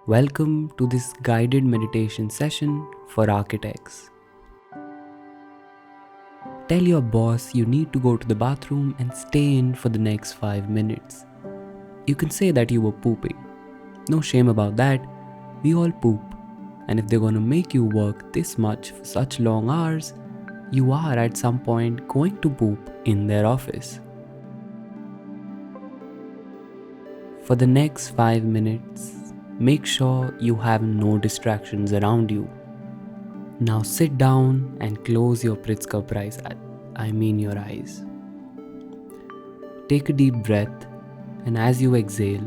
Welcome to this guided meditation session for architects. Tell your boss you need to go to the bathroom and stay in for the next 5 minutes. You can say that you were pooping. No shame about that. We all poop. And if they're going to make you work this much for such long hours, you are at some point going to poop in their office. For the next 5 minutes, make sure you have no distractions around you. Now sit down and close your your eyes. Take a deep breath, and as you exhale,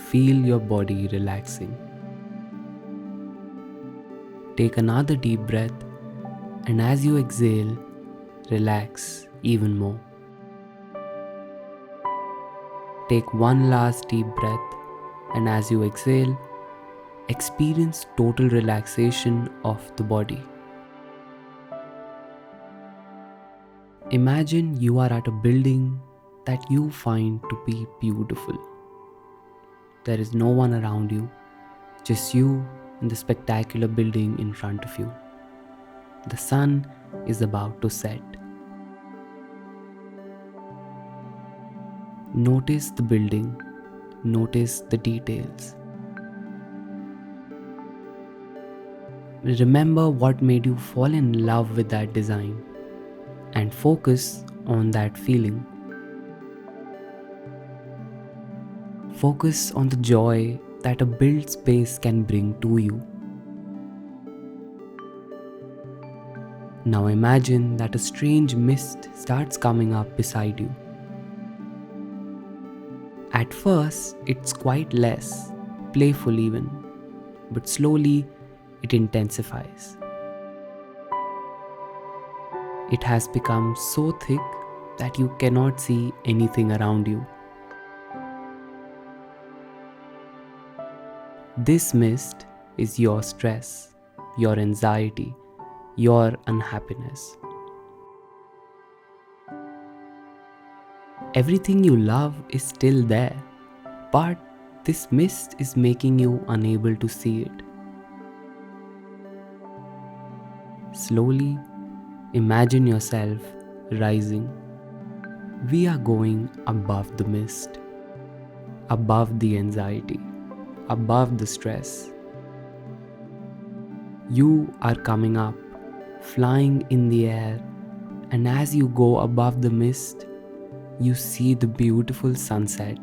feel your body relaxing. Take another deep breath, and as you exhale, relax even more. Take one last deep breath, and as you exhale, experience total relaxation of the body. Imagine you are at a building that you find to be beautiful. There is no one around you, just you and the spectacular building in front of you. The sun is about to set. Notice the building. Notice the details. Remember what made you fall in love with that design and focus on that feeling. Focus on the joy that a built space can bring to you. Now imagine that a strange mist starts coming up beside you. At first, it's quite less, playful even, but slowly it intensifies. It has become so thick that you cannot see anything around you. This mist is your stress, your anxiety, your unhappiness. Everything you love is still there, but this mist is making you unable to see it. Slowly, imagine yourself rising. We are going above the mist, above the anxiety, above the stress. You are coming up, flying in the air, and as you go above the mist, you see the beautiful sunset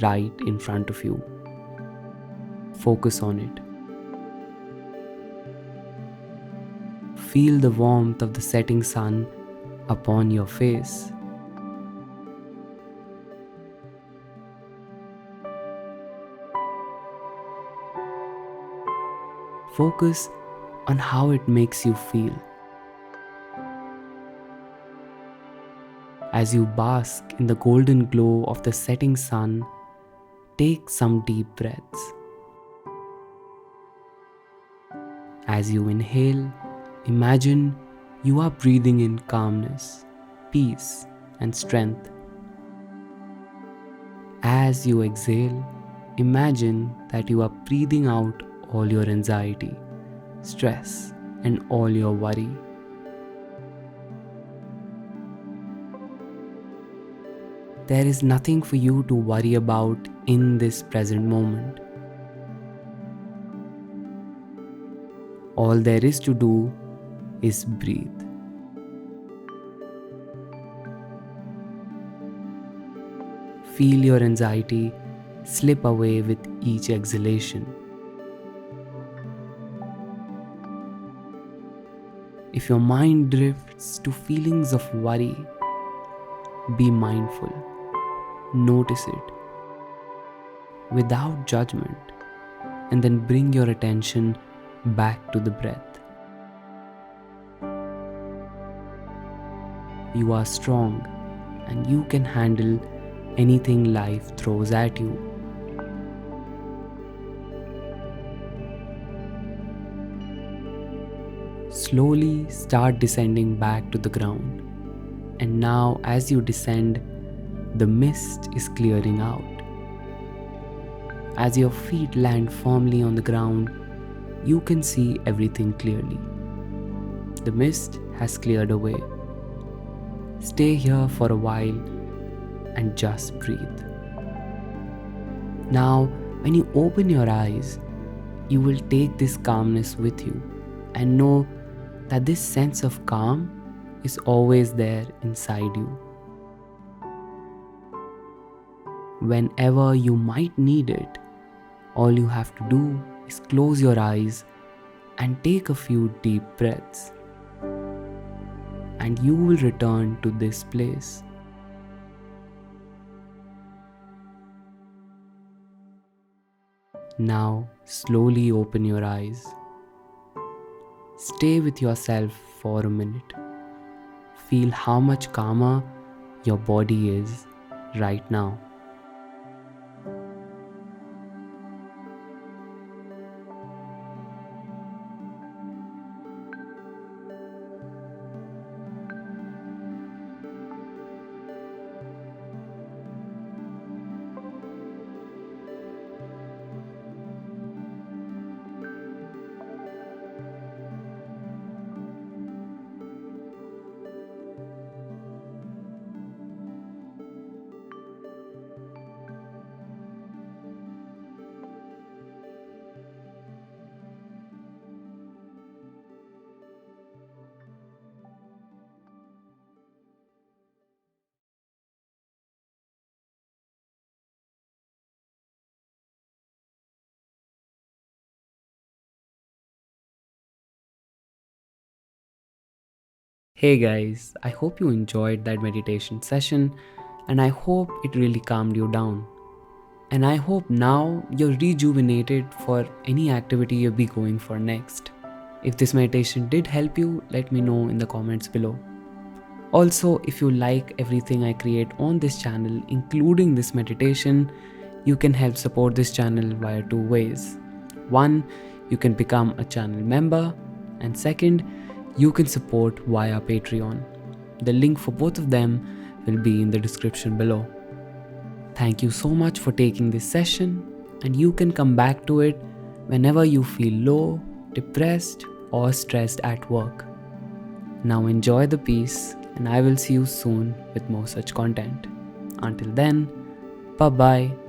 right in front of you. Focus on it. Feel the warmth of the setting sun upon your face. Focus on how it makes you feel. As you bask in the golden glow of the setting sun, take some deep breaths. As you inhale, imagine you are breathing in calmness, peace, and strength. As you exhale, imagine that you are breathing out all your anxiety, stress, and all your worry. There is nothing for you to worry about in this present moment. All there is to do is breathe. Feel your anxiety slip away with each exhalation. If your mind drifts to feelings of worry, be mindful. Notice it without judgment, and then bring your attention back to the breath. You are strong and you can handle anything life throws at you. Slowly start descending back to the ground, and now as you descend, the mist is clearing out. As your feet land firmly on the ground, you can see everything clearly. The mist has cleared away. Stay here for a while and just breathe. Now, when you open your eyes, you will take this calmness with you and know that this sense of calm is always there inside you. Whenever you might need it, all you have to do is close your eyes and take a few deep breaths, and you will return to this place. Now, slowly open your eyes. Stay with yourself for a minute. Feel how much calmer your body is right now. Hey guys, I hope you enjoyed that meditation session and I hope it really calmed you down. And I hope now you're rejuvenated for any activity you'll be going for next. If this meditation did help you, let me know in the comments below. Also, if you like everything I create on this channel, including this meditation, you can help support this channel via two ways. One, you can become a channel member, and second, you can support via Patreon. The link for both of them will be in the description below. Thank you so much for taking this session, and you can come back to it whenever you feel low, depressed, or stressed at work. Now enjoy the peace, and I will see you soon with more such content. Until then, bye bye.